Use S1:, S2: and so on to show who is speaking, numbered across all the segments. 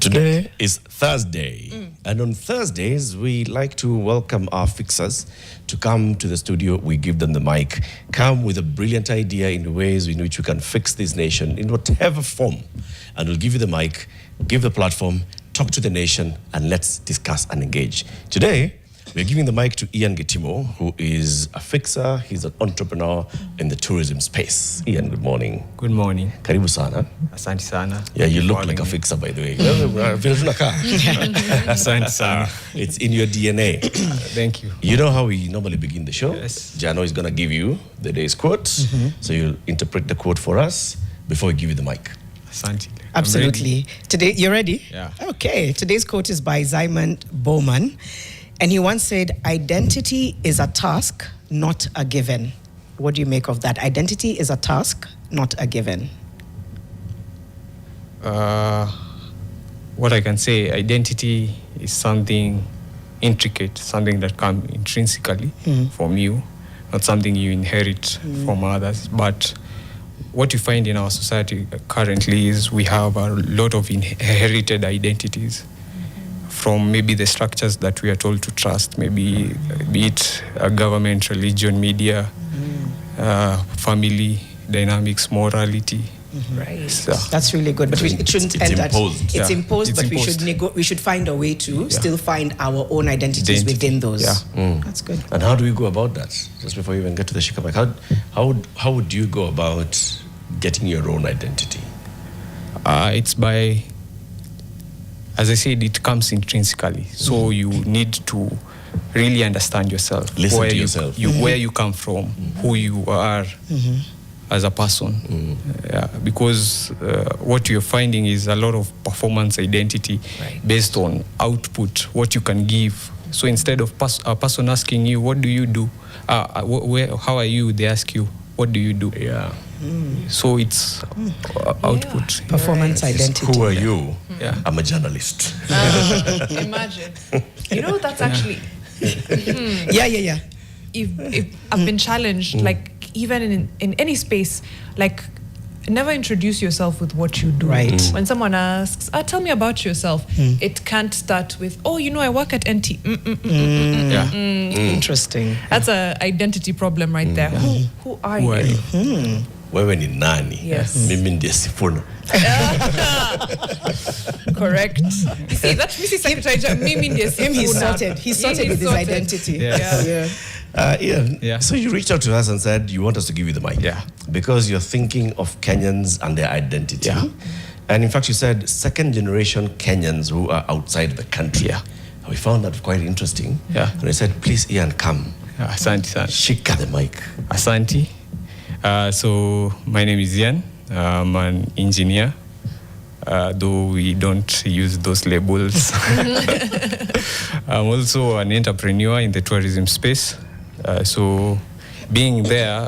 S1: Today is Thursday, and on Thursdays, we like to welcome our fixers to come to the studio. We give them the mic, come with a brilliant idea in ways in which we can fix this nation in whatever form. And we'll give you the mic, give the platform, talk to the nation, and let's discuss and engage. Today, we're giving the mic to Ian Gitimu, who is a fixer. He's an entrepreneur in the tourism space. Ian, good morning.
S2: Good morning.
S1: Karibu sana.
S2: Asante sana.
S1: Yeah, you look like a fixer, by the way.
S2: Asante sana.
S1: It's in your DNA.
S2: Thank you.
S1: You know how we normally begin the show?
S2: Yes.
S1: Jano is going to give you the day's quote. So you'll interpret the quote for us before we give you the mic.
S2: Asante.
S3: Absolutely. Today, you ready?
S2: Yeah.
S3: Okay. Today's quote is by Simon Bowman. And he once said, identity is a task, not a given. What do you make of that? Identity is a task, not a given.
S2: What I can say, identity is something intricate, something that comes intrinsically from you, not something you inherit from others. But what you find in our society currently is we have a lot of inherited identities from maybe the structures that we are told to trust, maybe be it government, religion, media, family dynamics, morality.
S3: Right.
S2: So,
S3: that's really good. But it shouldn't end that.
S1: Imposed.
S3: It's
S2: Yeah.
S3: imposed,
S2: It's
S3: but
S2: imposed.
S3: we should find a way to still find our own identities within those.
S2: Yeah.
S3: That's good.
S1: And how do we go about that? Just before you even get to the shika mic, how would you go about getting your own identity?
S2: it's by, as I said, it comes intrinsically. So you need to really understand yourself.
S1: Listen to yourself.
S2: Where you come from, who you are as a person. Yeah, because what you're finding is a lot of performance identity based on output, what you can give. So instead of a person asking you, what do you do? How are you? They ask you, what do you do?
S1: Yeah.
S2: So it's output.
S3: Performance identity.
S1: Who are you?
S2: Yeah.
S1: I'm a journalist.
S4: Imagine. You know, that's actually,
S3: Yeah.
S4: if I've been challenged, like even in any space, like never introduce yourself with what you do.
S3: Right.
S4: When someone asks, tell me about yourself, it can't start with, I work at NT.
S2: Yeah.
S3: Interesting.
S4: That's an identity problem right there. Who are you?
S1: Wewe ni nani?
S4: Yes.
S1: Mimi ndiye Sifuna.
S4: Correct. You see, that's Mrs. Secretary.
S3: Him, he's sorted. He's sorted with his identity.
S2: Yeah.
S1: Ian,
S2: Yeah.
S1: so you reached out to us and said you want us to give you the mic.
S2: Yeah.
S1: Because you're thinking of Kenyans and their identity.
S2: Yeah.
S1: And in fact, you said second generation Kenyans who are outside the country.
S2: Yeah.
S1: We found that quite interesting.
S2: Yeah.
S1: And I said, please, Ian, come.
S2: Asante sana.
S1: Shika the mic.
S2: Asante. So my name is Ian. I'm an engineer, though we don't use those labels. I'm also an entrepreneur in the tourism space. So being there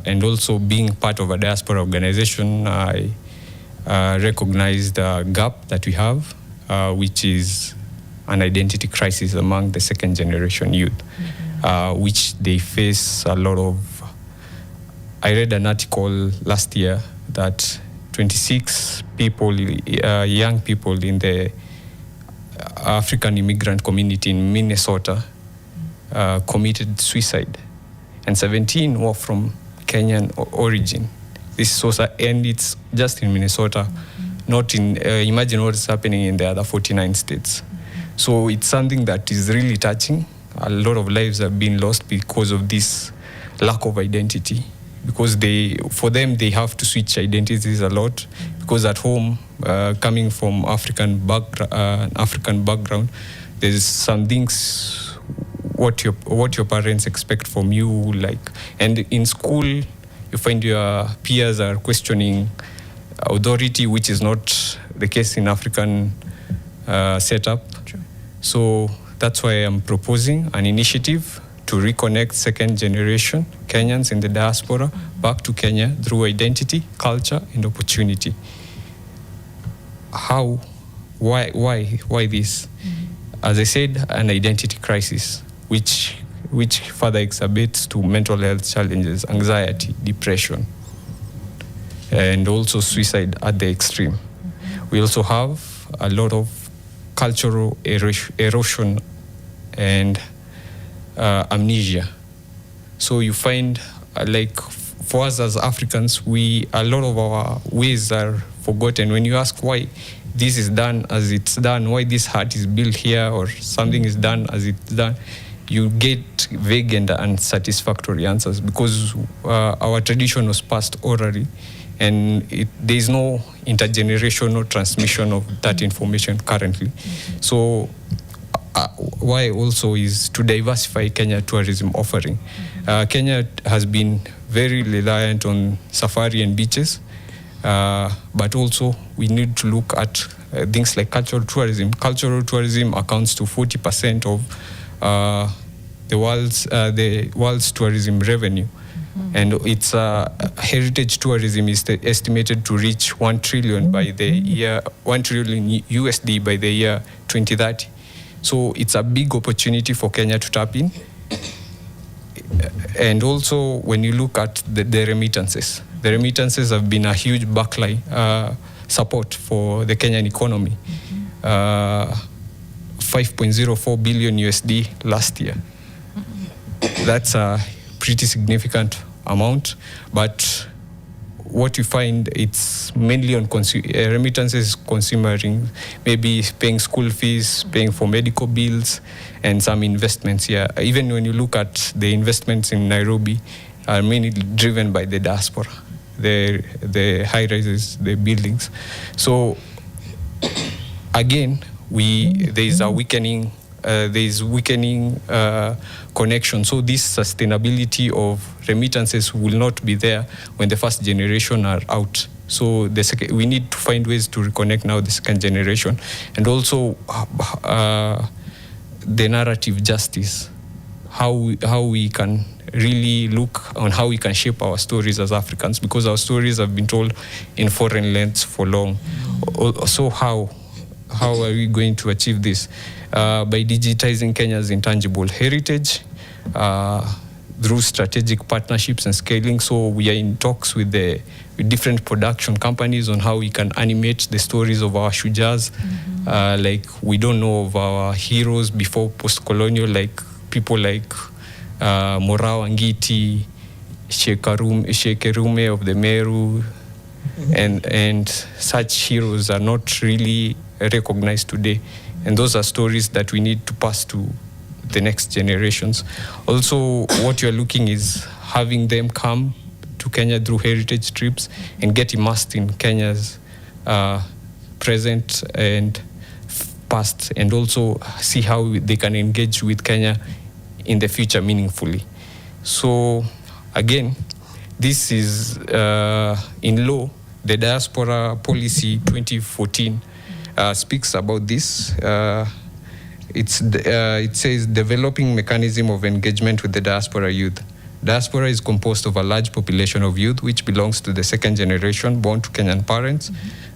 S2: and also being part of a diaspora organization, I recognized the gap that we have, which is an identity crisis among the second generation youth, which they face a lot of. I read an article last year that 26 people, young people in the African immigrant community in Minnesota committed suicide, and 17 were from Kenyan origin. This was, and it's just in Minnesota, not in, imagine what's happening in the other 49 states. So it's something that is really touching. A lot of lives have been lost because of this lack of identity. Because for them, they have to switch identities a lot. Because at home, coming from African background, there's some things what your parents expect from you, like, and in school, you find your peers are questioning authority, which is not the case in African setup.
S4: True.
S2: So that's why I'm proposing an initiative to reconnect second generation Kenyans in the diaspora back to Kenya through identity, culture, and opportunity. How? Why this? As I said, an identity crisis, which further exacerbates to mental health challenges, anxiety, depression, and also suicide at the extreme. We also have a lot of cultural erosion and amnesia. So you find like for us as Africans, a lot of our ways are forgotten. When you ask why this is done as it's done, why this hut is built here or something is done as it's done, you get vague and unsatisfactory answers because our tradition was passed orally, and there is no intergenerational transmission of that information currently. So why also is to diversify Kenya tourism offering. Kenya has been very reliant on safari and beaches, but also we need to look at things like cultural tourism. Cultural tourism accounts to 40% of the world's tourism revenue. And its heritage tourism is estimated to reach 1 trillion by the year, 1 trillion USD by the year 2030. So it's a big opportunity for Kenya to tap in. And also when you look at the remittances have been a huge backline support for the Kenyan economy. 5.04 billion USD last year. That's a pretty significant amount, but what you find, it's mainly on remittances, consuming, maybe paying school fees, paying for medical bills, and some investments here. Even when you look at the investments in Nairobi, are mainly driven by the diaspora, the high rises, the buildings. So again, there is weakening connection. So this sustainability of remittances will not be there when the first generation are out. So we need to find ways to reconnect now the second generation. And also the narrative justice, how we can really look on how we can shape our stories as Africans, because our stories have been told in foreign lands for long. So how are we going to achieve this? By digitizing Kenya's intangible heritage through strategic partnerships and scaling. So we are in talks with different production companies on how we can animate the stories of our shujas. Like we don't know of our heroes before post-colonial, like people like Morao Angiti, Shekerume of the Meru, and such heroes are not really recognized today. And those are stories that we need to pass to the next generations. Also, what you're looking is having them come to Kenya through heritage trips and get immersed in Kenya's present and past, and also see how they can engage with Kenya in the future meaningfully. So again, this is in law, the Diaspora Policy 2014 speaks about this. It says developing mechanism of engagement with the diaspora youth. Diaspora is composed of a large population of youth which belongs to the second generation born to Kenyan parents.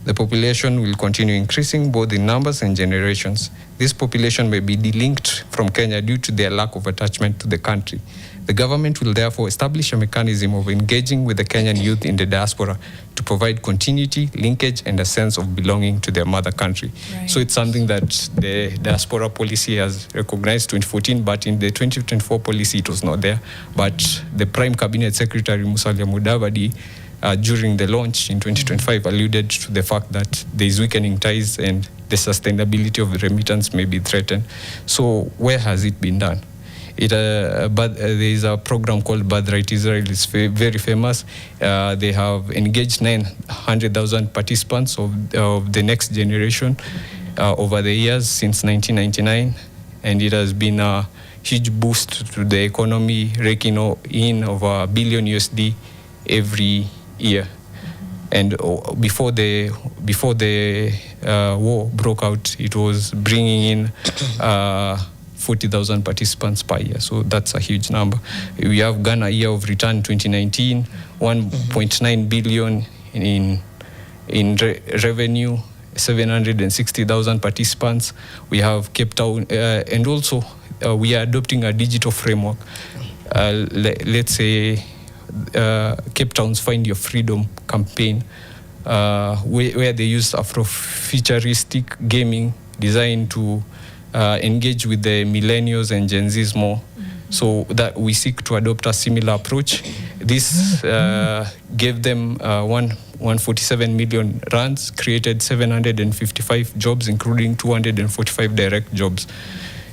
S2: The population will continue increasing both in numbers and generations. This population may be delinked from Kenya due to their lack of attachment to the country. The government will therefore establish a mechanism of engaging with the Kenyan youth in the diaspora to provide continuity, linkage, and a sense of belonging to their mother country. Right. So it's something that the diaspora policy has recognized 2014, but in the 2024 policy it was not there. But the Prime Cabinet Secretary Musalia Mudavadi during the launch in 2025 alluded to the fact that there is weakening ties and the sustainability of the remittance may be threatened. So where has it been done? But there is a program called Birthright Israel. It's very famous. They have engaged 900,000 participants of the next generation over the years since 1999, and it has been a huge boost to the economy, raking in over $1 billion USD every year. And before the war broke out, it was bringing in 40,000 participants per year. So that's a huge number. We have Ghana Year of Return 2019, 1.9 billion in revenue, 760,000 participants. We have Cape Town, and also we are adopting a digital framework. Let's say Cape Town's Find Your Freedom campaign where they used Afro-futuristic gaming designed to engage with the millennials and Gen Zs more. So that we seek to adopt a similar approach. This gave them 147 million rands, created 755 jobs, including 245 direct jobs.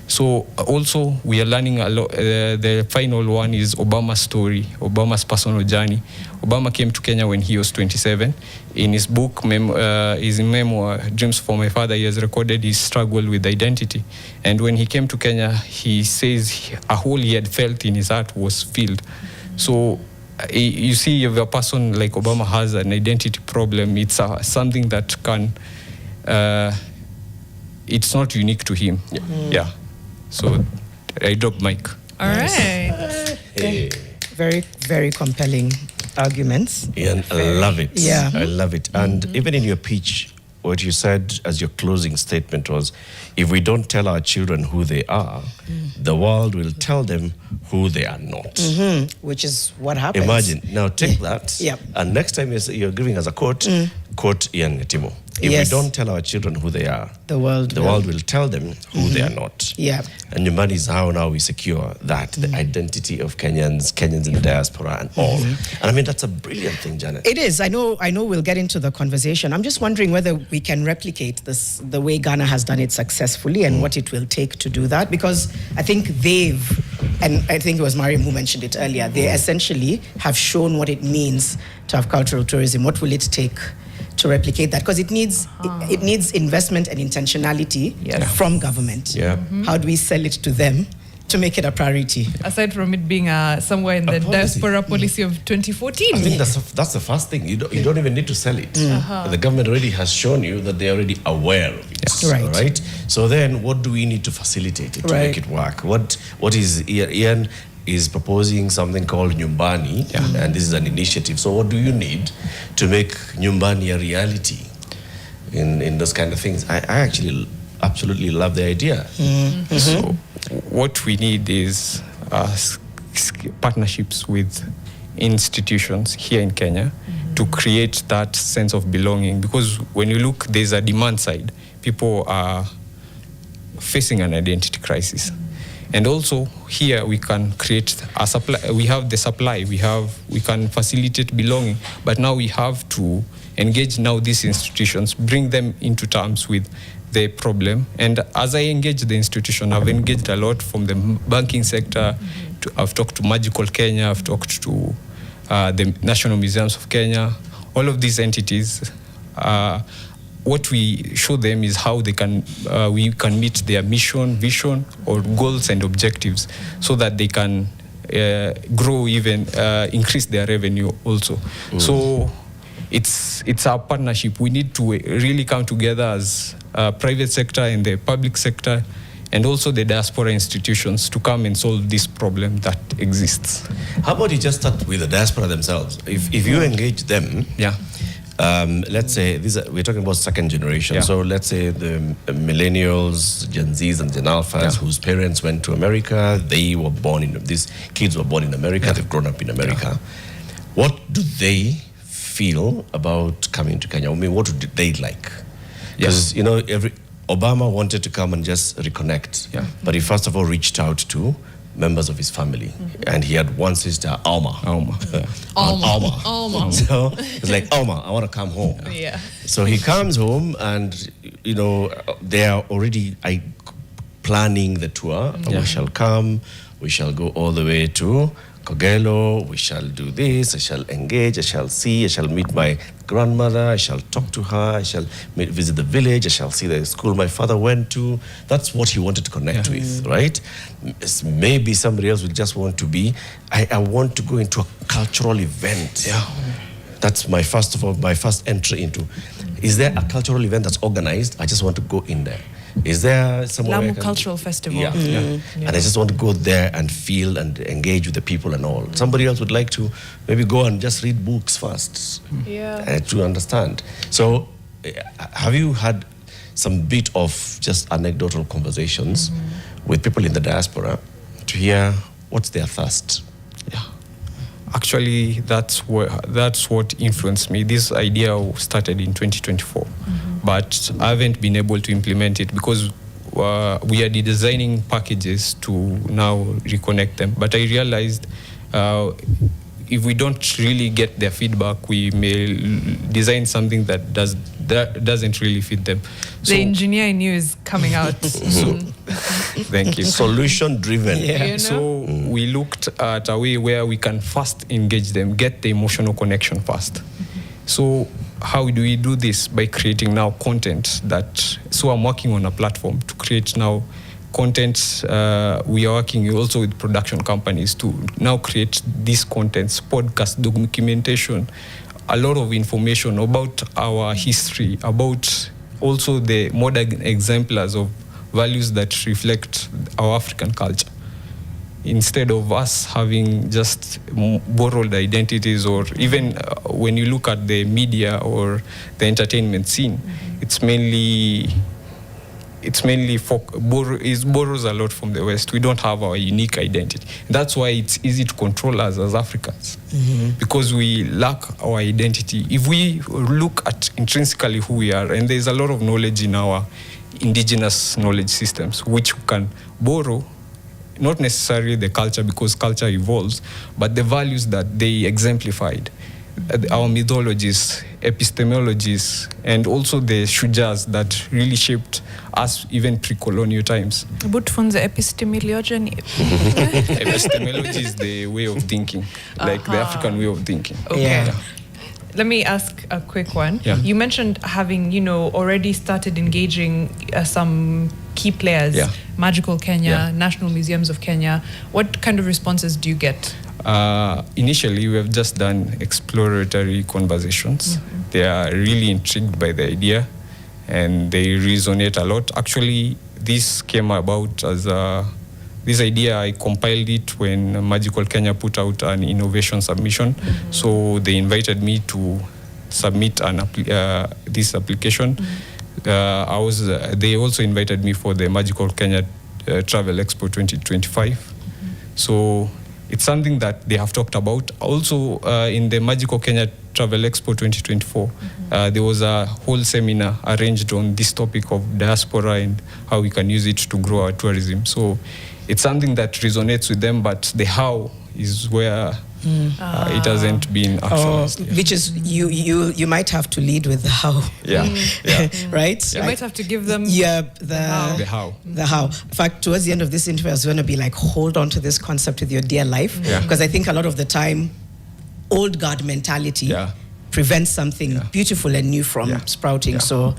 S2: So also we are learning a lot. The final one is Obama's story, Obama's personal journey. Obama came to Kenya when he was 27. In his book, his memoir, Dreams for My Father, he has recorded his struggle with identity. And when he came to Kenya, he says a hole he had felt in his heart was filled. So you see, if a person like Obama has an identity problem, it's something that can, it's not unique to him. Yeah. So I drop mic.
S4: All right.
S1: Hey.
S3: Very, very compelling arguments.
S1: Ian, I love it.
S3: Yeah.
S1: I love it. And even in your pitch, what you said as your closing statement was, if we don't tell our children who they are, the world will tell them who they are not.
S3: Which is what happens.
S1: Imagine. Now take that,
S3: Yeah.
S1: and next time you're giving us a quote, quote Ian Gitimu. If
S3: Yes.
S1: we don't tell our children who they are,
S3: The world
S1: will tell them who they are not.
S3: Yeah.
S1: And Nyumbani is how now we secure that, the identity of Kenyans in the diaspora and all. And I mean, that's a brilliant thing, Janet.
S3: It is. I know we'll get into the conversation. I'm just wondering whether we can replicate this the way Ghana has done it successfully and what it will take to do that. Because I think and I think it was Mariam who mentioned it earlier, they essentially have shown what it means to have cultural tourism. What will it take to replicate that? Because it needs investment and intentionality from government.
S1: Yeah.
S3: How do we sell it to them to make it a priority?
S4: Aside from it being somewhere in the
S1: policy.
S4: diaspora policy of 2014.
S1: I think that's the first thing. You don't even need to sell it. The government already has shown you that they're already aware of it.
S3: Right.
S1: All right. So then, what do we need to facilitate it to
S3: Right.
S1: make it work? What is Ian is proposing something called Nyumbani, and this is an initiative. So what do you need to make Nyumbani a reality in those kind of things? I actually absolutely love the idea.
S2: So what we need is partnerships with institutions here in Kenya to create that sense of belonging. Because when you look, there's a demand side. People are facing an identity crisis. And also here we can create a supply. We have the supply. We can facilitate belonging. But now we have to engage now these institutions, bring them into terms with the problem. And as I engage the institution, I've engaged a lot from the banking sector. I've talked to Magical Kenya. I've talked to the National Museums of Kenya. All of these entities. What we show them is how we can meet their mission, vision, or goals and objectives, so that they can grow, even increase their revenue also. So it's our partnership. We need to really come together as private sector and the public sector, and also the diaspora institutions, to come and solve this problem that exists.
S1: How about you just start with the diaspora themselves? If you engage them, let's say we're talking about second generation.
S2: Yeah.
S1: So let's say the millennials, Gen Zs, and Gen Alphas whose parents went to America. These kids were born in America. They've grown up in America. What do they feel about coming to Kenya? I mean, what would they like? Because Obama wanted to come and just reconnect, but he first of all reached out to members of his family, and he had one sister, Alma. So it's like, Alma, I want to come home. So he comes home, and they are already planning the tour. We shall come. We shall go all the way to Kogelo. We shall do this. I shall engage. I shall see. I shall meet my grandmother. I shall talk to her. I shall visit the village. I shall see the school my father went to. That's what he wanted to connect with, right? Maybe somebody else will just want to be, I want to go into a cultural event. That's my first entry into. Is there a cultural event that's organized? I just want to go in there. Is there somewhere
S4: Lamu Cultural Festival.
S1: And I just want to go there and feel and engage with the people and all. Somebody else would like to maybe go and just read books first to understand. So have you had some bit of just anecdotal conversations with people in the diaspora to hear what's their thirst?
S2: A actually, that's what influenced me. This idea started in 2024, but I haven't been able to implement it because we are designing packages to now reconnect them. But I realized if we don't really get their feedback, we may design something that doesn't really fit them.
S4: The engineer in you is coming out.
S2: Thank you.
S1: Solution driven.
S3: Yeah.
S4: You know?
S2: So we looked at a way where we can first engage them, get the emotional connection first. So how do we do this? By creating now content so I'm working on a platform to create now content. We are working also with production companies to now create these contents, podcast, documentation, a lot of information about our history, about also the modern exemplars of values that reflect our African culture. Instead of us having just borrowed identities, or even when you look at the media or the entertainment scene, it's mainly borrows a lot from the West. We don't have our unique identity. That's why it's easy to control us as Africans, because we lack our identity. If we look at intrinsically who we are, and there's a lot of knowledge in our indigenous knowledge systems, which we can borrow, not necessarily the culture, because culture evolves, but the values that they exemplified, our mythologies, epistemologies, and also the shujas that really shaped us even pre-colonial times.
S4: But from the epistemology.
S2: Epistemology is the way of thinking, like the African way of thinking.
S4: Okay.
S3: Yeah.
S4: Let me ask a quick one.
S2: Yeah.
S4: You mentioned having, already started engaging some key players, Magical Kenya, National Museums of Kenya. What kind of responses do you get?
S2: Initially, we have just done exploratory conversations. They are really intrigued by the idea, and they resonate a lot. Actually, this came about as this idea, I compiled it when Magical Kenya put out an innovation submission. So they invited me to submit this application. They also invited me for the Magical Kenya Travel Expo 2025. So it's something that they have talked about. Also, in the Magical Kenya Travel Expo 2024, there was a whole seminar arranged on this topic of diaspora and how we can use it to grow our tourism. So it's something that resonates with them, but the how is where it hasn't been actualized.
S3: Which is you might have to lead with the how. Right?
S4: You might have to give them
S3: the
S2: how.
S3: The how. In fact, towards the end of this interview, I was going to be like, hold on to this concept with your dear life. Because I think a lot of the time, old guard mentality prevents something beautiful and new from sprouting. So,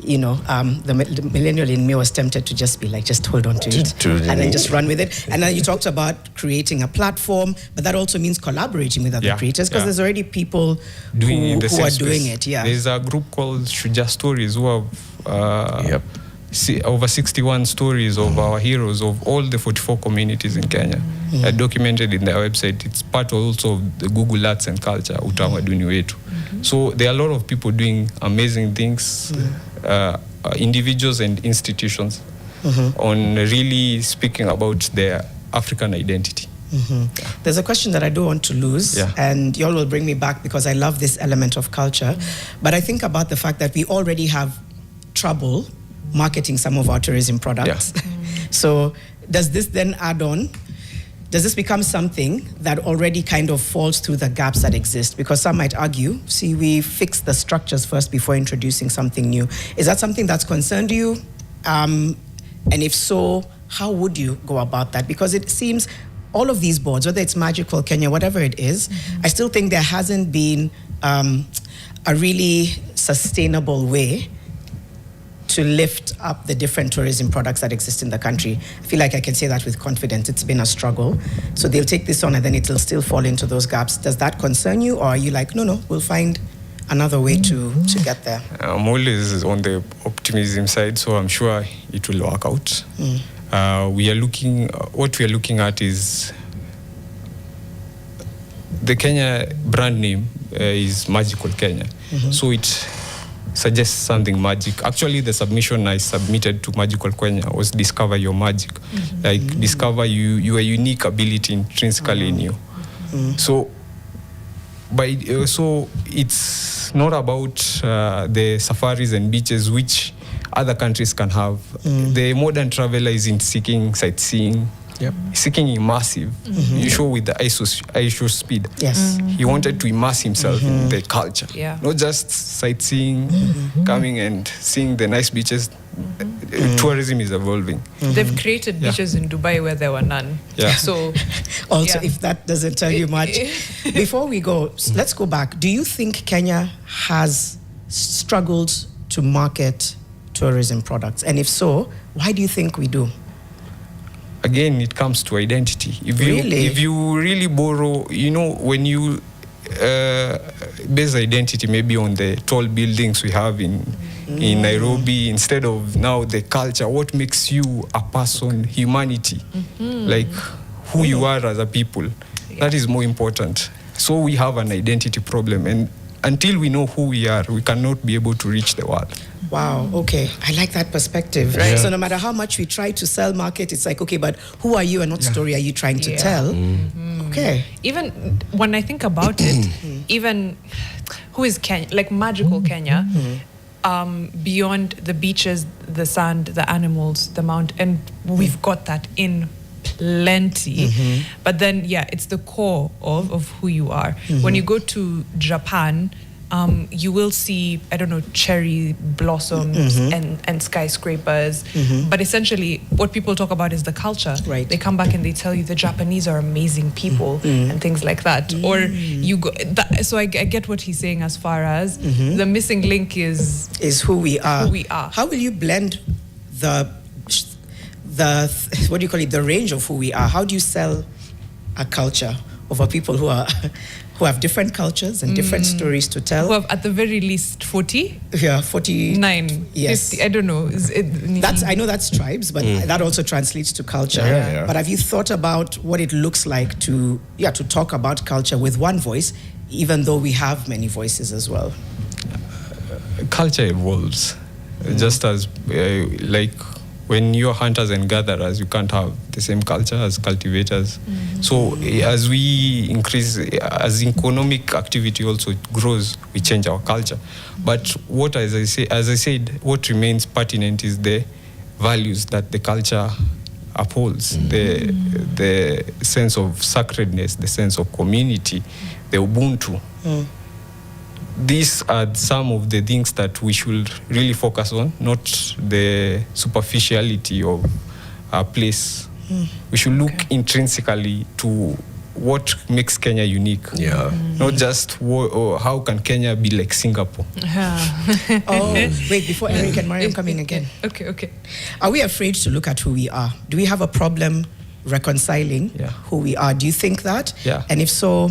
S3: the millennial in me was tempted to just be like, just hold on to it and then just run with it. And then you talked about creating a platform, but that also means collaborating with other creators, because there's already people who are doing it.
S2: There's a group called Shuja Stories who have over 61 stories of our heroes of all the 44 communities in Kenya, documented in their website. It's part also of the Google Arts and Culture, Utamaduni Wetu. So there are a lot of people doing amazing things, individuals and institutions, on really speaking about their African identity.
S3: There's a question that I don't want to lose, and y'all will bring me back because I love this element of culture. But I think about the fact that we already have trouble marketing some of our tourism products. So does this then add on? Does this become something that already kind of falls through the gaps that exist? Because some might argue, see, we fix the structures first before introducing something new. Is that something that's concerned you? And if so, how would you go about that? Because it seems all of these boards, whether it's Magical Kenya, whatever it is, I still think there hasn't been a really sustainable way to lift up the different tourism products that exist in the country. I feel like I can say that with confidence. It's been a struggle. So they'll take this on and then it'll still fall into those gaps. Does that concern you, or are you like, no, we'll find another way to get there?
S2: I'm always on the optimism side, so I'm sure it will work out. What we are looking at is the Kenya brand name is Magical Kenya. So it suggests something magic. Actually, the submission I submitted to Magical Kenya was discover your magic. Like discover your unique ability intrinsically in you. So So it's not about the safaris and beaches which other countries can have. The modern traveler isn't seeking sightseeing.
S1: Yep.
S2: Seeking immersive. You show with the ISO speed.
S3: Yes.
S2: He wanted to immerse himself in the culture.
S4: Yeah.
S2: Not just sightseeing, coming and seeing the nice beaches. Tourism is evolving.
S4: They've created beaches in Dubai where there were none.
S2: Yeah.
S4: So
S3: Also, if that doesn't tell you much. Before we go, let's go back. Do you think Kenya has struggled to market tourism products? And if so, why do you think we do?
S2: Again, it comes to identity. If you really borrow, when you base identity maybe on the tall buildings we have in Nairobi, instead of now the culture, what makes you a person, humanity, like who you are as a people, that is more important. So we have an identity problem, and until we know who we are, we cannot be able to reach the world.
S3: Wow, okay. I like that perspective.
S4: Right.
S3: So no matter how much we try to sell market, it's like, okay, but who are you and what story are you trying to tell? Okay.
S4: even when I think about it, even who is Kenya, like magical Kenya, beyond the beaches, the sand, the animals, the mount, and we've got that in plenty. But then, it's the core of who you are. When you go to Japan, you will see, I don't know, cherry blossoms and skyscrapers. But essentially, what people talk about is the culture.
S3: Right.
S4: They come back and they tell you the Japanese are amazing people and things like that. Or you go. So I get what he's saying as far as the missing link is
S3: Who we are.
S4: Who we are.
S3: How will you blend the what do you call it, the range of who we are? How do you sell a culture over people who have different cultures and different stories to tell?
S4: Who have at the very least 40?
S3: Yeah, 49. Yes.
S4: 50, I don't know.
S3: I know that's tribes, but that also translates to culture.
S1: Yeah.
S3: But have you thought about what it looks like to talk about culture with one voice, even though we have many voices as well?
S2: Culture evolves. Just as like when you're hunters and gatherers, you can't have the same culture as cultivators. So as we increase, as economic activity also grows, we change our culture. But as I said, what remains pertinent is the values that the culture upholds, the sense of sacredness, the sense of community, the Ubuntu. These are some of the things that we should really focus on, not the superficiality of a place. We should look intrinsically to what makes Kenya unique. Not just how can Kenya be like Singapore.
S3: Wait, before Eric and Mariam come in again.
S4: Okay.
S3: Are we afraid to look at who we are? Do we have a problem reconciling who we are? Do you think that?
S2: Yeah.
S3: And if so,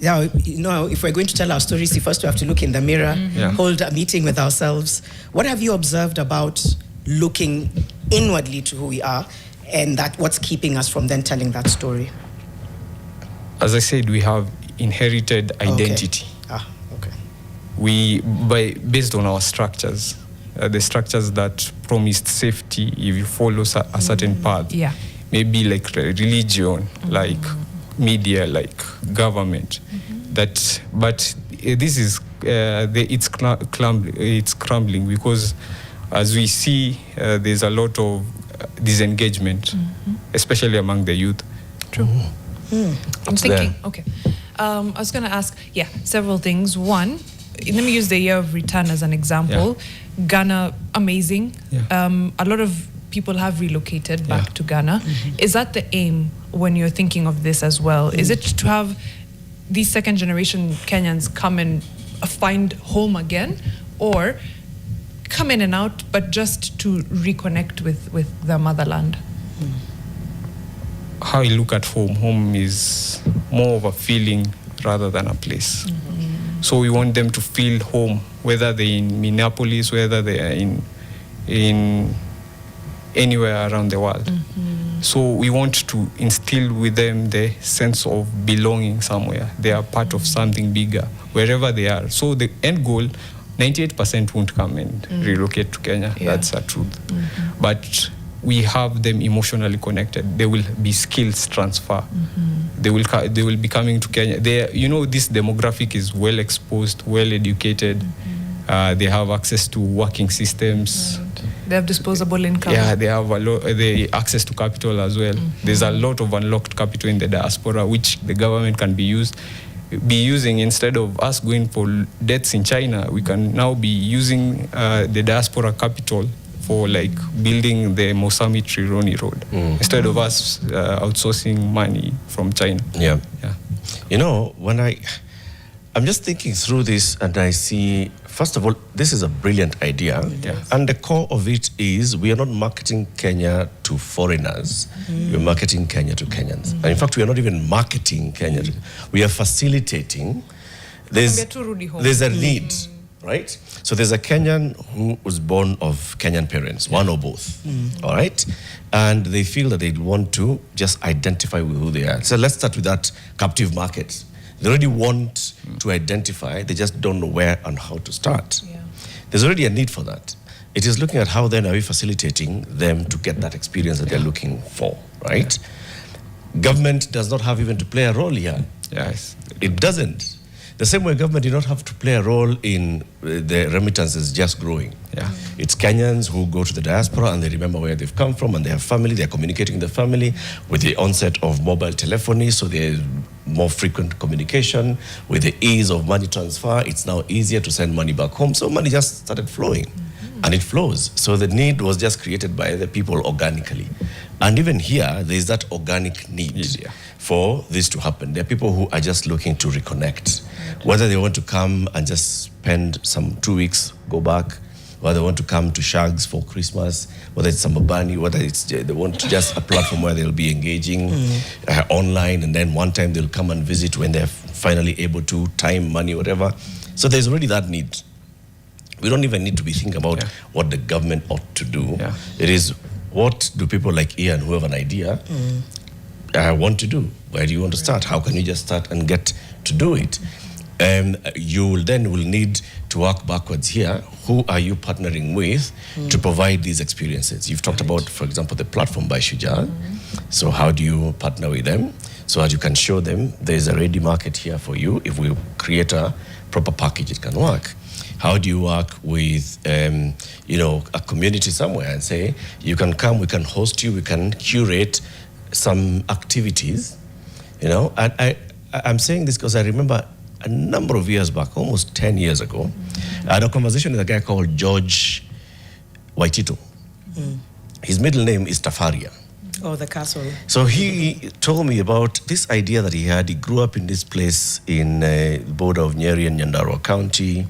S3: if we're going to tell our stories, first we have to look in the mirror, hold a meeting with ourselves. What have you observed about looking inwardly to who we are, and that what's keeping us from then telling that story?
S2: As I said, we have inherited identity. Okay. Based on our structures, the structures that promised safety if you follow a certain path.
S4: Yeah.
S2: Maybe like religion, like media, like government. But this is it's crumbling because as we see, there's a lot of disengagement, especially among the youth.
S4: True. I'm thinking. Okay. I was going to ask, several things. One, let me use the year of return as an example. Ghana, amazing. A lot of people have relocated back to Ghana. Is that the aim when you're thinking of this as well? Is it to have these second generation Kenyans come and find home again, or come in and out, but just to reconnect with the motherland?
S2: How you look at home is more of a feeling rather than a place. So we want them to feel home, whether they're in Minneapolis, whether they are in anywhere around the world. So we want to instill with them the sense of belonging somewhere. They are part of something bigger, wherever they are. So the end goal, 98% won't come and relocate to Kenya. That's the truth. But we have them emotionally connected. There will be skills transfer. they will be coming to Kenya. This demographic is well exposed, well educated. They have access to working systems.
S4: Right. They have disposable income.
S2: Yeah, they have access to capital as well. There's a lot of unlocked capital in the diaspora, which the government can be using. Instead of us going for debts in China, we can now be using the diaspora capital for like building the Mosami Trironi Road instead of us outsourcing money from China.
S1: Yeah. When I'm just thinking through this, and I see, first of all, this is a brilliant idea. And the core of it is we are not marketing Kenya to foreigners. We're marketing Kenya to Kenyans. And in fact, we are not even marketing Kenya. We are facilitating. There's a need, right? So there's a Kenyan who was born of Kenyan parents, one or both, all right? And they feel that they want to just identify with who they are. So let's start with that captive market. They already want to identify, they just don't know where and how to start. There's already a need for that. It is looking at how then are we facilitating them to get that experience that they're looking for, right? Government does not have even to play a role here.
S2: Yes.
S1: It doesn't. The same way government did not have to play a role in the remittances just growing. It's Kenyans who go to the diaspora and they remember where they've come from and they have family, they're communicating with the family with the onset of mobile telephony, so there's more frequent communication. With the ease of money transfer, it's now easier to send money back home, so money just started flowing. And it flows. So the need was just created by the people organically. And even here, there is that organic need for this to happen. There are people who are just looking to reconnect. Whether they want to come and just spend some 2 weeks, go back, whether they want to come to Shags for Christmas, whether it's Nyumbani, whether it's they want just a platform where they'll be engaging online, and then one time they'll come and visit when they're finally able to, time, money, whatever. So there's already that need. We don't even need to be thinking about what the government ought to do. It is, what do people like Ian who have an idea want to do? Where do you want to start? How can you just start and get to do it? You will need to work backwards here. Who are you partnering with to provide these experiences? You've talked about, for example, the platform by Shujaa. So how do you partner with them so that you can show them there's a ready market here for you? If we create a proper package, it can work. How do you work with, a community somewhere and say, you can come, we can host you, we can curate some activities, And I'm saying this because I remember a number of years back, almost 10 years ago, I had a conversation with a guy called George Waitito. His middle name is Tafaria.
S3: Oh, the castle.
S1: So he told me about this idea that he had. He grew up in this place in the border of Nyeri and Nyandarua County.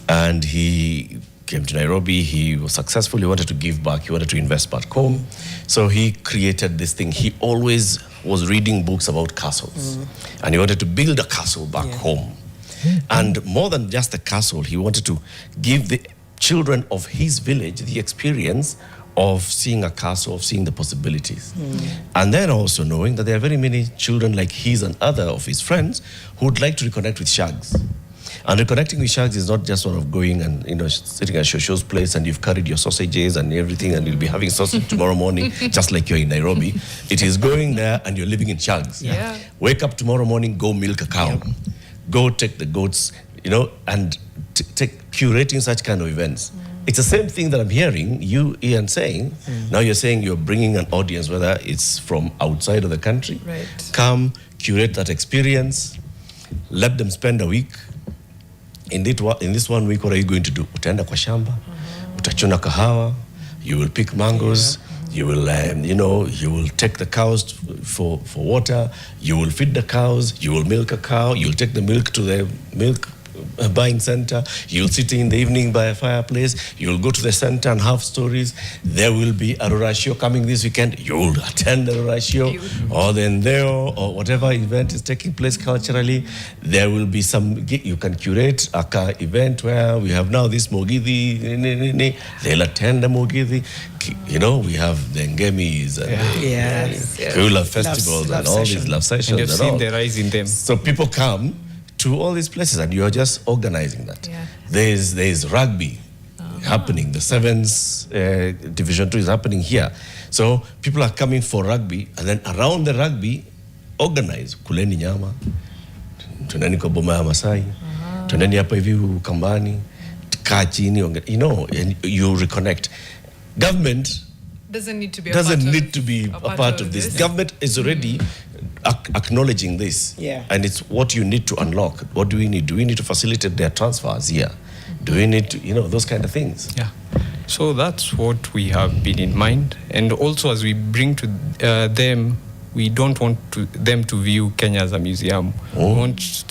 S1: And he came to Nairobi. He was successful. He wanted to give back. He wanted to invest back home. So he created this thing. He always was reading books about castles. And he wanted to build a castle back home. And more than just a castle, he wanted to give the children of his village the experience of seeing a castle, of seeing the possibilities. And then also knowing that there are very many children like his and other of his friends who would like to reconnect with Shags. And reconnecting with Shags is not just sort of going and sitting at Shosho's place and you've carried your sausages and everything and you'll be having sausage tomorrow morning just like you're in Nairobi. It is going there and you're living in Shags. Wake up tomorrow morning, go milk a cow. Go take the goats, and curating such kind of events. It's the same thing that I'm hearing you, Ian, saying. Now you're saying you're bringing an audience, whether it's from outside of the country. Come, curate that experience, let them spend a week. In this 1 week, what are you going to do? Utaenda kwa shamba, utachuna kahawa, you will pick mangoes, you will, you will take the cows for water, you will feed the cows, you will milk a cow, you'll take the milk to the milk buying center, you'll sit in the evening by a fireplace, you'll go to the center and have stories. There will be a Rurashio coming this weekend, you'll attend the Rurashio, or the Ndeo, or whatever event is taking place culturally. There will be you can curate a event where we have now this Mogithi, they'll attend the Mogithi. We have the Ngemis and the love festivals and all these love sessions.
S2: And you've seen the rise in them.
S1: So people come to all these places and you're just organizing that. There's rugby happening. The Sevens Division 2 is happening here. So people are coming for rugby, and then around the rugby, organize, kuleni nyama, tunani kwa boma ya Masai, tunani hapa hivi Ukambani, kaa chini, you know, and you reconnect. Government
S4: doesn't need to be
S1: a part of this. Government is already acknowledging this, and it's what you need to unlock. What do we need? Do we need to facilitate their transfers here? Do we need to, you know, those kind of things?
S2: Yeah. So that's what we have been in mind, and also as we bring to them, we don't want them to view Kenya as a museum. We want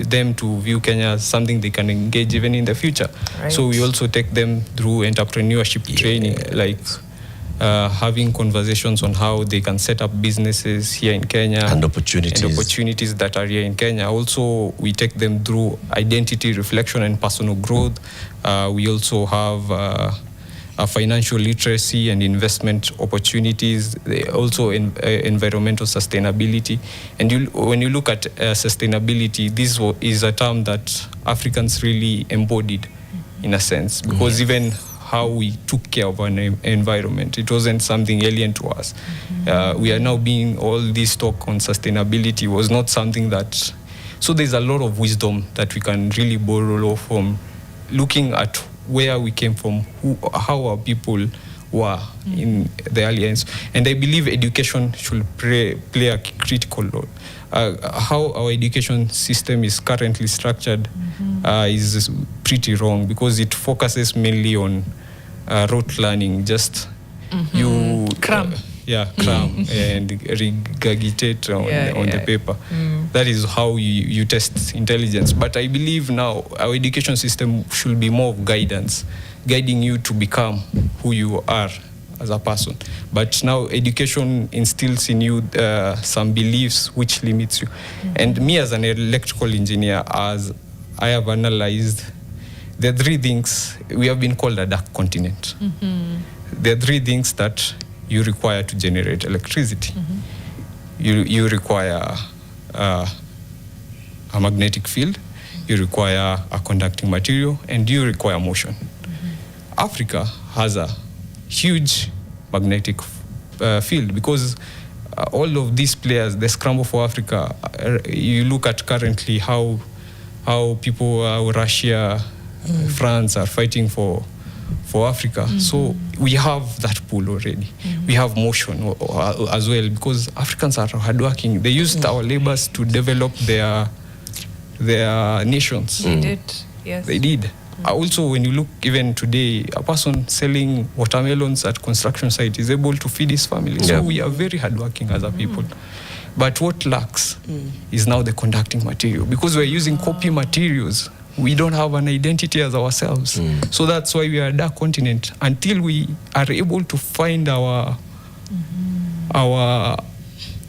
S2: them to view Kenya as something they can engage even in the future. Right. So we also take them through entrepreneurship training, like having conversations on how they can set up businesses here in Kenya
S1: and opportunities
S2: that are here in Kenya. Also, we take them through identity reflection and personal growth. We also have financial literacy and investment opportunities, also environmental sustainability. And when you look at sustainability, this is a term that Africans really embodied in a sense, because even how we took care of our environment, it wasn't something alien to us. We are now being, all this talk on sustainability was not something that, so there's a lot of wisdom that we can really borrow from looking at where we came from, how our people were in the alliance. And I believe education should play a critical role. How our education system is currently structured is pretty wrong, because it focuses mainly on rote learning, just you cram and regurgitate on the paper. That is how you test intelligence. But I believe now our education system should be more of guidance, guiding you to become who you are as a person. But now education instills in you some beliefs which limits you. And me as an electrical engineer, as I have analyzed, there are three things. We have been called a dark continent. There are three things that you require to generate electricity. You require a magnetic field, you require a conducting material, and you require motion. Africa has a huge magnetic field, because all of these players, the scramble for Africa, you look at currently how people, Russia, France are fighting for Africa. So we have that pool already. We have motion as well, because Africans are hardworking. They used our labors to develop their nations.
S4: They did, yes.
S2: They did. Also, when you look even today, a person selling watermelons at construction site is able to feed his family. So we are very hardworking as a people. But what lacks is now the conducting material, because we're using copy materials. We don't have an identity as ourselves. So that's why we are a dark continent. Until we are able to find our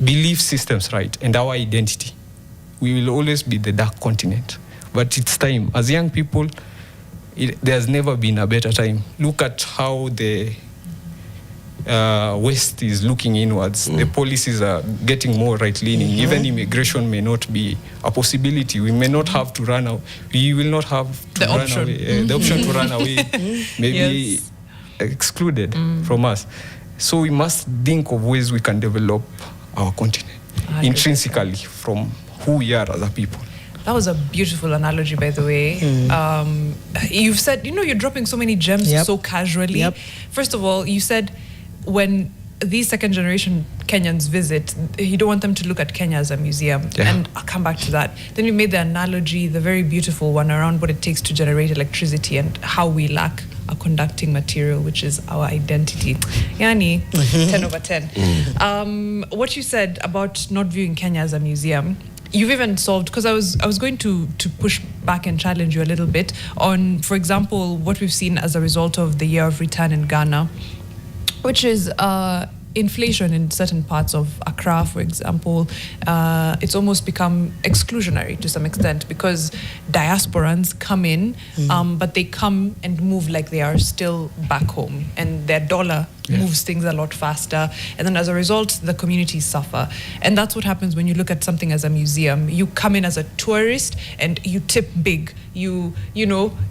S2: belief systems right and our identity, we will always be the dark continent. But it's time. As young people, there's never been a better time. Look at how the West is looking inwards. The policies are getting more right-leaning. Even immigration may not be a possibility. We may not have to run away. We will not have to
S4: the
S2: run
S4: option.
S2: away. The option to run away may be excluded from us. So we must think of ways we can develop our continent intrinsically from who we are as a people.
S4: That was a beautiful analogy, by the way. You've said, you're dropping so many gems so casually. First of all, you said when these second generation Kenyans visit, you don't want them to look at Kenya as a museum. And I'll come back to that. Then you made the analogy, the very beautiful one, around what it takes to generate electricity and how we lack a conducting material, which is our identity. Yani, 10 over 10. What you said about not viewing Kenya as a museum, you've even solved, because I was going to push back and challenge you a little bit on, for example, what we've seen as a result of the year of return in Ghana, which is inflation in certain parts of Accra, for example. It's almost become exclusionary to some extent, because diasporans come in, but they come and move like they are still back home, and their dollar moves things a lot faster. And then as a result, the communities suffer. And that's what happens when you look at something as a museum. You come in as a tourist and you tip big. You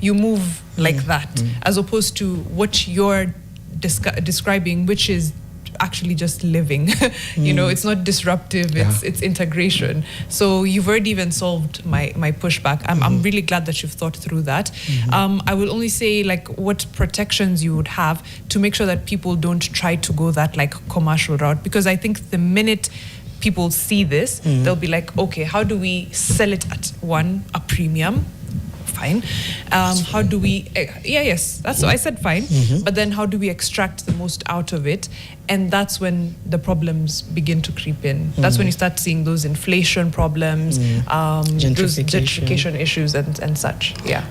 S4: move like that, as opposed to what you're describing, which is actually just living. You know, it's not disruptive, it's integration. So you've already even solved my pushback. I'm really glad that you've thought through that. I will only say like what protections you would have to make sure that people don't try to go that like commercial route, because I think the minute people see this, they'll be like, okay, how do we sell it at a premium? Fine. How do we, yes, that's what I said, fine. But then how do we extract the most out of it? And that's when the problems begin to creep in. That's when you start seeing those inflation problems, those gentrification issues and such. Yeah.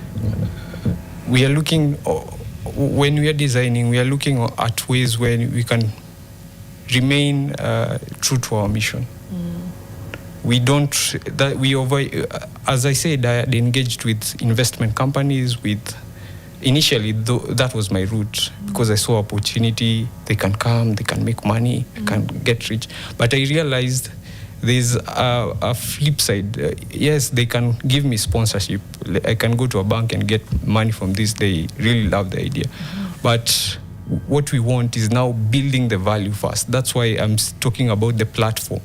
S2: We are looking, when we are designing, we are looking at ways where we can remain true to our mission. We don't, as I said, I had engaged with investment companies initially, that was my route, because I saw opportunity, they can come, they can make money, they can get rich. But I realized there's a flip side. Yes, they can give me sponsorship. I can go to a bank and get money from this. They really love the idea. But what we want is now building the value first. That's why I'm talking about the platform,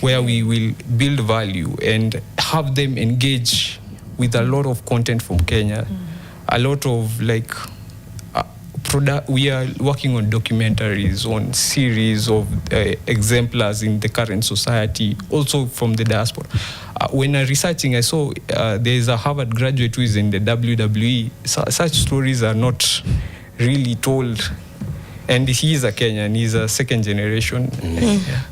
S2: where we will build value and have them engage with a lot of content from Kenya, a lot of like we are working on documentaries, on series of exemplars in the current society, also from the diaspora. When I researching, I saw there's a Harvard graduate who is in the WWE. Such stories are not really told. And he is a Kenyan, he's a second generation.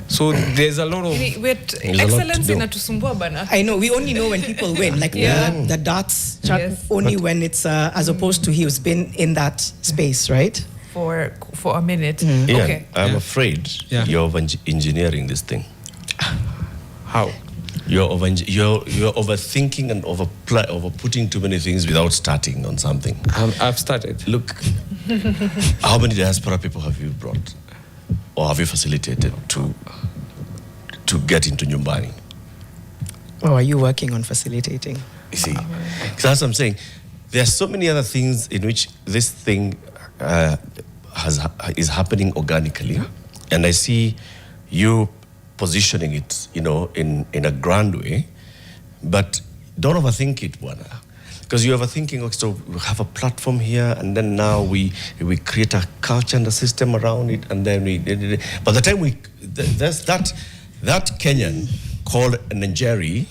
S2: So there's a lot of...
S4: excellence in Atusumbua bana.
S3: I know, we only know when people win. Like the darts chat only when it's, as opposed to he's been in that space, right?
S4: For a minute.
S1: Okay. I'm afraid you're over-engineering this thing.
S2: How?
S1: You're overthinking and over putting too many things without starting on something.
S2: I've started.
S1: Look, how many diaspora people have you brought or have you facilitated to get into Nyumbani?
S3: Oh, are you working on facilitating?
S1: You see, because that's what I'm saying. There are so many other things in which this thing is happening organically, and I see you positioning it, in a grand way, but don't overthink it, Wana. Because you're overthinking, okay, so we have a platform here, and then now we create a culture and a system around it, and then by the time there's that Kenyan called Njeri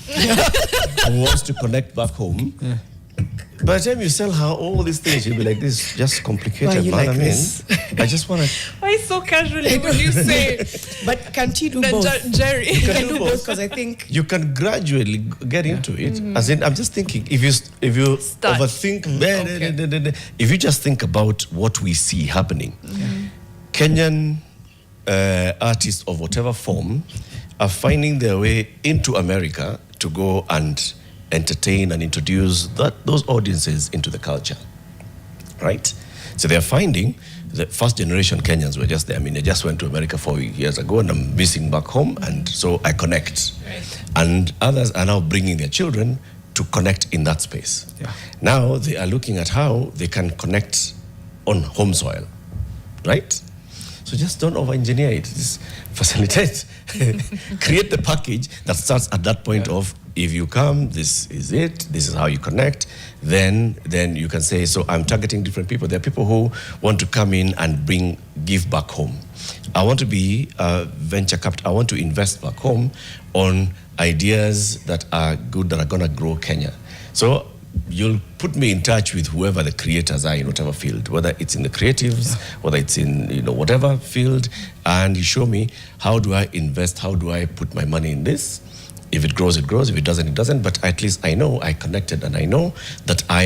S1: who wants to connect back home. By the time you sell her all these things, you'll be like, this is just complicated, man.
S3: Like
S1: I just want to...
S4: Why so casually would you say?
S3: But can't you do both?
S4: Jerry.
S3: You can do both, because I think...
S1: You can gradually get into it. As in, I'm just thinking, if you overthink, if you just think about what we see happening, Kenyan artists of whatever form are finding their way into America to go and entertain and introduce those audiences into the culture, right? So they're finding the first generation Kenyans were just there. I mean, I just went to America 4 years ago and I'm missing back home, and so I connect. Right. And others are now bringing their children to connect in that space. Yeah. Now they are looking at how they can connect on home soil, right? So just don't over-engineer it. Just facilitate. Create the package that starts at that point of, if you come, this is it, this is how you connect, then you can say, so I'm targeting different people. There are people who want to come in and give back home. I want to be a venture capital. I want to invest back home on ideas that are good, that are going to grow Kenya. So you'll put me in touch with whoever the creators are in whatever field, whether it's in the creatives, whether it's in whatever field, and you show me, how do I invest, how do I put my money in this? If it grows, it grows. If it doesn't, it doesn't. But at least I know I connected, and I know that I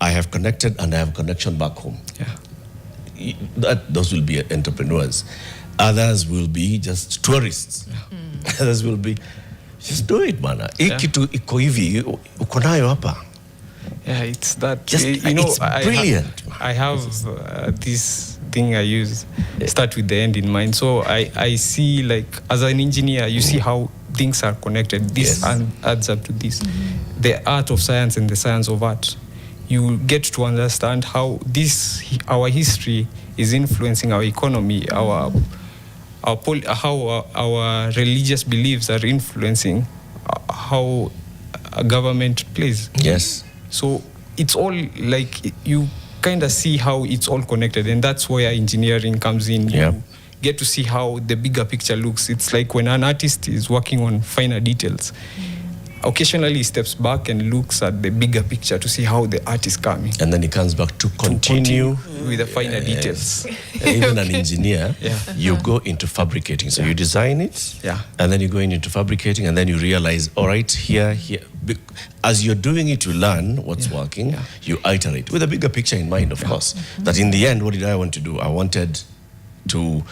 S1: have connected, and I have a connection back home. Yeah. Those will be entrepreneurs. Others will be just tourists. Yeah. Others will be, just do it, man. Kitu iko hivi, uko nayo hapa.
S2: Yeah, it's that.
S1: Just, it's brilliant.
S2: I have this thing I use, start with the end in mind. So I see, like, as an engineer, you see how things are connected. This adds up to this. The art of science and the science of art. You get to understand how our history is influencing our economy, how our religious beliefs are influencing how a government plays.
S1: Yes.
S2: So it's all like you kind of see how it's all connected, and that's where engineering comes in.
S1: Yep.
S2: You get to see how the bigger picture looks. It's like when an artist is working on finer details, occasionally he steps back and looks at the bigger picture to see how the art is coming.
S1: And then he comes back to continue
S2: with the finer details.
S1: Even an engineer,
S2: Yeah.
S1: you go into fabricating. So you design it,
S2: Yeah.
S1: and then you go into fabricating, and then you realize, all right, here. As you're doing it, you learn what's working.
S2: Yeah.
S1: You iterate with a bigger picture in mind, of course. That in the end, what did I want to do? I wanted to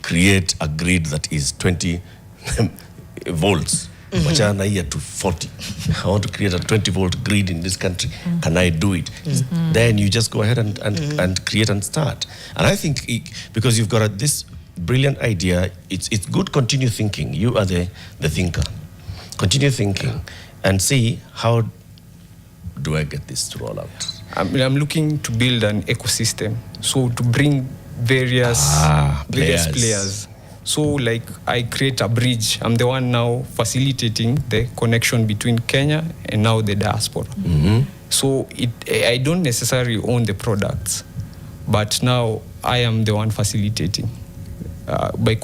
S1: create a grid that is 20 volts. Wachana here to 40. I want to create a 20-volt grid in this country. Can I do it? Then you just go ahead and create and start. And I think because you've got this brilliant idea, it's good. Continue thinking. You are the thinker. Continue thinking and see how do I get this to roll out.
S2: I'm looking to build an ecosystem, so to bring various players. So like I create a bridge. I'm the one now facilitating the connection between Kenya and now the diaspora. So I don't necessarily own the products, but now I am the one facilitating by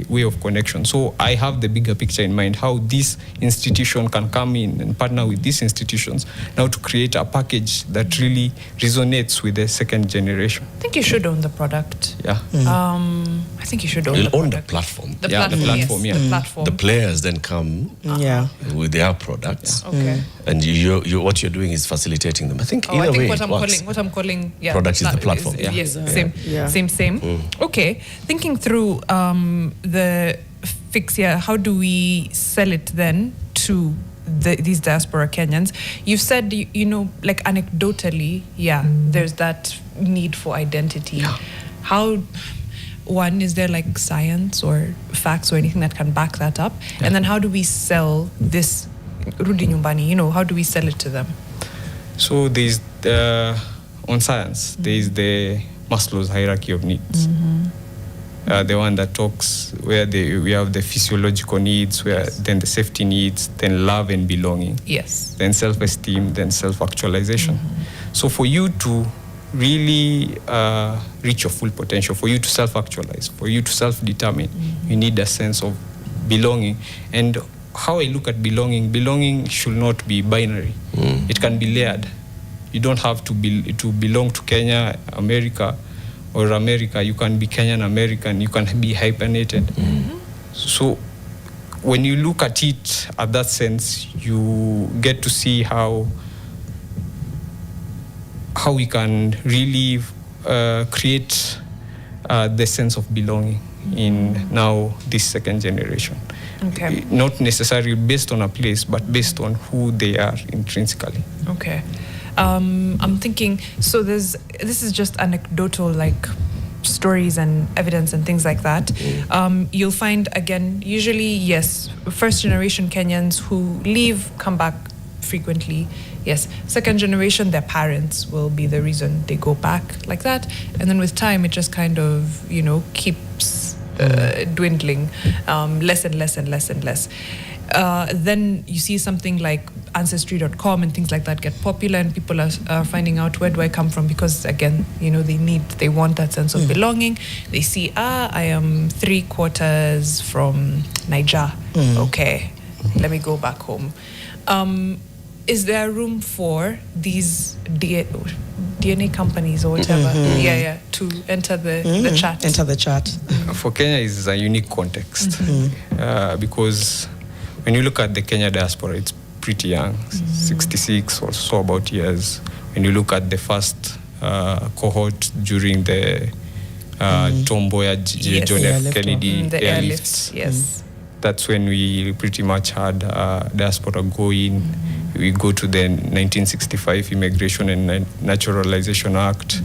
S2: way of connection. So I have the bigger picture in mind, how this institution can come in and partner with these institutions now to create a package that really resonates with the second generation.
S4: I think you should own the product.
S2: Yeah.
S4: I think you should own
S1: You'll
S4: the
S1: own
S4: product.
S1: the platform.
S4: The
S2: Yeah,
S4: platform,
S2: the platform,
S4: yes.
S2: yeah.
S4: The platform.
S1: The players then come with their products.
S4: Okay.
S1: And you what you're doing is facilitating them. I think
S4: Oh,
S1: either
S4: I think
S1: way
S4: what
S1: it
S4: I'm
S1: works.
S4: calling
S1: Product is the platform.
S4: Yes,
S3: Yeah.
S4: same. Okay, thinking through the fix here, how do we sell it then to these diaspora Kenyans? You've said, you know, like anecdotally, there's that need for identity.
S2: Yeah.
S4: How, one, is there like science or facts or anything that can back that up?
S2: Yeah.
S4: And then how do we sell this Rudi Nyumbani, you know, how do we sell it to them?
S2: So there's on science, there's the Maslow's hierarchy of needs. The one that talks where we have the physiological needs, where then the safety needs, then love and belonging,
S4: Yes.
S2: then self-esteem, then self-actualization. So for you to really reach your full potential, for you to self-actualize, for you to self-determine, you need a sense of belonging. And how I look at belonging should not be binary. It can be layered. You don't have to belong to Kenya, America, or America. You can be Kenyan American. You can be hyphenated. So when you look at it at that sense, you get to see how we can really create the sense of belonging in now this second generation.
S4: Okay.
S2: Not necessarily based on a place, but based on who they are intrinsically.
S4: Okay. I'm thinking, so this is just anecdotal, like stories and evidence and things like that. You'll find, again, usually, yes, first generation Kenyans who leave, come back frequently. Yes, second generation, their parents will be the reason they go back like that. And then with time, it just kind of, you know, keeps dwindling, less and less and less and less. Then you see something like Ancestry.com and things like that get popular, and people are finding out, where do I come from? Because again, you know, they want that sense of belonging. They see, I am 3/4 from Niger. Okay, let me go back home. Is there room for these DNA companies or whatever, to enter the chat?
S3: Enter the chat.
S2: For Kenya is a unique context because when you look at the Kenya diaspora, it's pretty young, 66 or so about years. When you look at the first cohort during the Tom Mboya, John F. Kennedy
S4: the
S2: airlifts,
S4: yes.
S2: that's when we pretty much had diaspora go in. We go to the 1965 Immigration and Naturalization Act.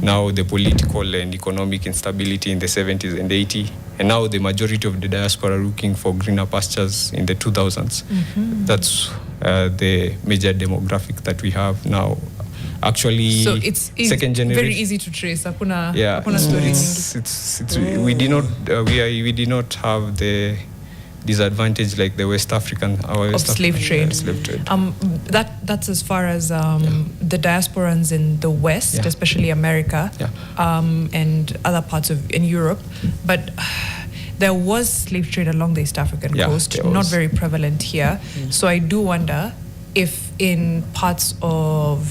S2: Now the political and economic instability in the 70s and 80s. And now the majority of the diaspora are looking for greener pastures in the 2000s. That's the major demographic that we have now actually
S4: So it's
S2: second generation.
S4: very easy to trace. Hakuna
S2: Yeah,
S4: stories.
S2: we did not have the disadvantage like the West African
S4: Of slave trade.
S2: Slave trade.
S4: That's as far as the diasporans in the West, especially America, and other parts of in Europe. But there was slave trade along the East African coast, not very prevalent here. So I do wonder if in parts of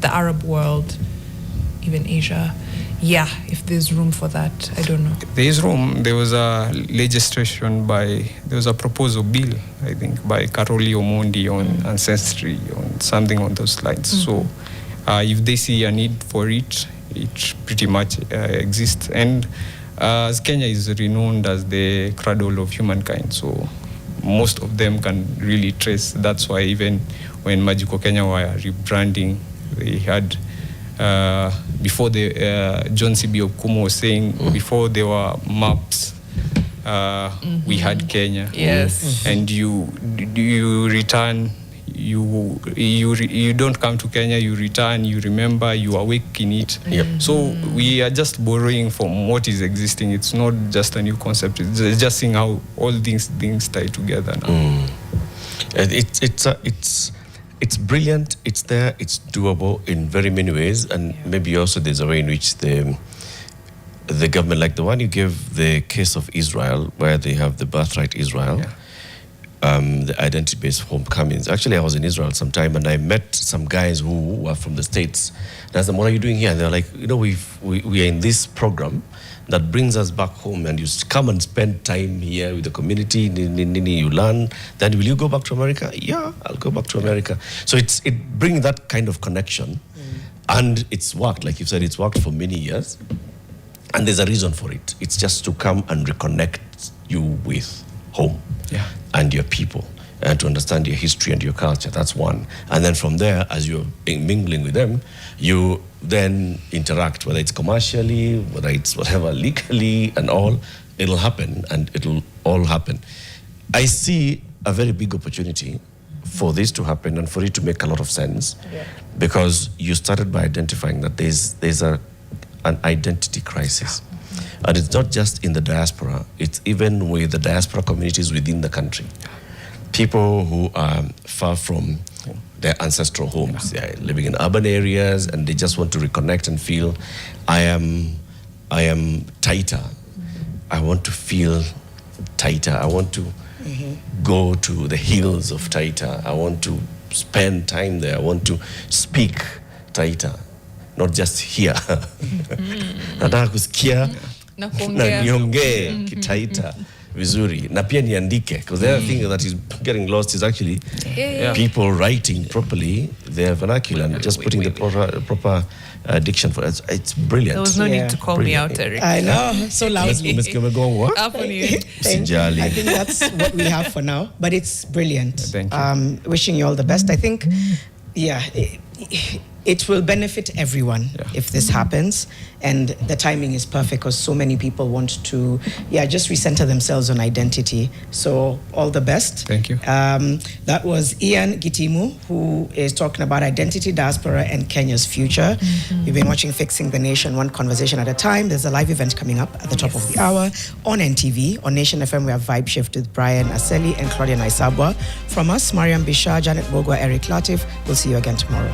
S4: the Arab world, even Asia, if there's room for that. I don't know.
S2: There is room. There was a there was a proposal bill, I think, by Karoli Omondi on ancestry, on something on those lines. So if they see a need for it, it pretty much exists. And as Kenya is renowned as the cradle of humankind, so most of them can really trace. That's why even when Magical Kenya were rebranding, they had before the John C.B. Okumu was saying before there were maps, we had Kenya.
S4: Yes.
S2: And you return. You don't come to Kenya, you return, you remember, you awake in it. So we are just borrowing from what is existing. It's not just a new concept. It's just seeing how all things tie together now.
S1: It's brilliant. It's there. It's doable in very many ways, and maybe also there's a way in which the government, like the one you gave, the case of Israel, where they have the birthright Israel. The identity-based homecomings. Actually, I was in Israel sometime, and I met some guys who were from the States. And I asked them, what are you doing here? And they're like, we are in this program that brings us back home, and you come and spend time here with the community, you learn. Then will you go back to America? Yeah, I'll go back to America. So it brings that kind of connection, and it's worked. Like you said, it's worked for many years, and there's a reason for it. It's just to come and reconnect you with home. And your people, and to understand your history and your culture. That's one. And then from there, as you're mingling with them, you then interact, whether it's commercially, whether it's whatever, legally and all, it'll happen, and it'll all happen. I see a very big opportunity for this to happen and for it to make a lot of sense, because you started by identifying that there's an identity crisis. And it's not just in the diaspora, it's even with the diaspora communities within the country. People who are far from their ancestral homes, they're living in urban areas, and they just want to reconnect and feel, I am tighter. I want to feel tighter. I want to go to the hills of Taita. I want to spend time there. I want to speak Taita, not just here. Nataka kusikia na niongee Kitaita vizuri na pia niandike, because the other thing that is getting lost is actually people writing properly their vernacular and just putting the proper diction for it. It's brilliant.
S4: There was no need to call me out, Eric.
S3: I know, so loudly.
S1: What?
S3: I think that's what we have for now, but it's brilliant.
S2: Thank you.
S3: Wishing you all the best. I think, it will benefit everyone if this happens, and the timing is perfect because so many people want to just recenter themselves on identity. So all the best.
S2: Thank you.
S3: That was Ian Gitimu, who is talking about identity, diaspora, and Kenya's future. You've been watching Fixing the Nation, one conversation at a time. There's a live event coming up at the top of the hour on NTV. On Nation FM, we have Vibe Shift with Brian Aseli and Claudia Naisabwa. From us, Mariam Bishar, Janet Bogwa, Eric Latif. We'll see you again tomorrow.